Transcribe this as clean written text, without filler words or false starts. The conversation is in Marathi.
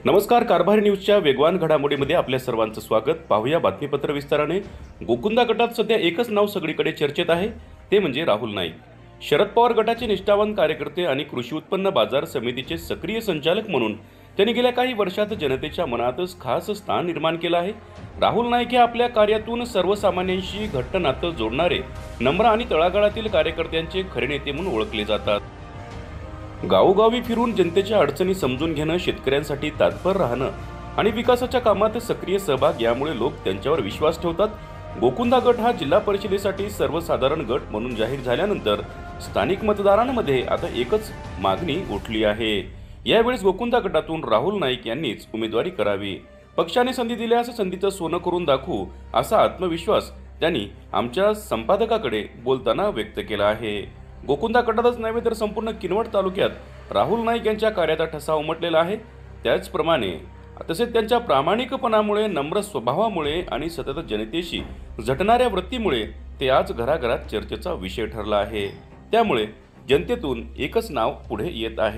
नमस्कार, कारभारी न्यूजच्या वेगवान घडामोडीमध्ये आपल्या सर्वांचं स्वागत। पाहूया बातमीपत्र विस्ताराने। गोकुंदा गटात सध्या एकच नाव सगळीकडे चर्चेत आहे, ते म्हणजे राहुल नाईक। शरद पवार गटाचे निष्ठावान कार्यकर्ते आणि कृषी उत्पन्न बाजार समितीचे सक्रिय संचालक म्हणून त्यांनी गेल्या काही वर्षात जनतेच्या मनातच खास स्थान निर्माण केलं आहे। राहुल नाईक हे आपल्या कार्यातून सर्वसामान्यांशी घट्ट नातं जोडणारे नम्र आणि तळागाळातील कार्यकर्त्यांचे खरे नेते म्हणून ओळखले जातात। गावोगावी फिरून जनतेच्या अडचणी समजून घेणं, शेतकऱ्यांसाठी तत्पर राहणं आणि विकासाच्या कामात सक्रिय सहभाग यामुळे लोक त्यांच्यावर विश्वास ठेवतात। गोकुंदा गट हा जिल्हा परिषदेसाठी सर्वसाधारण गट म्हणून जाहीर झाल्यानंतर स्थानिक मतदारांमध्ये आता एकच मागणी उठली आहे। यावेळेस गोकुंदा गटातून राहुल नाईक यांनीच उमेदवारी करावी। पक्षाने संधी दिल्यास संधीचं सोनं करून दाखवू असा आत्मविश्वास त्यांनी आमच्या संपादकाकडे बोलताना व्यक्त केला आहे। गोकुंदा गटातच नव्हे तर संपूर्ण किनवट तालुक्यात राहुल नाईक यांच्या कार्याचा ठसा उमटलेला आहे। त्याचप्रमाणे तसेच त्यांच्या प्रामाणिकपणामुळे, नम्र स्वभावामुळे आणि सतत जनतेशी झटणाऱ्या वृत्तीमुळे ते आज घराघरात चर्चेचा विषय ठरला आहे। त्यामुळे जनतेतून एकच नाव पुढे येत आहे।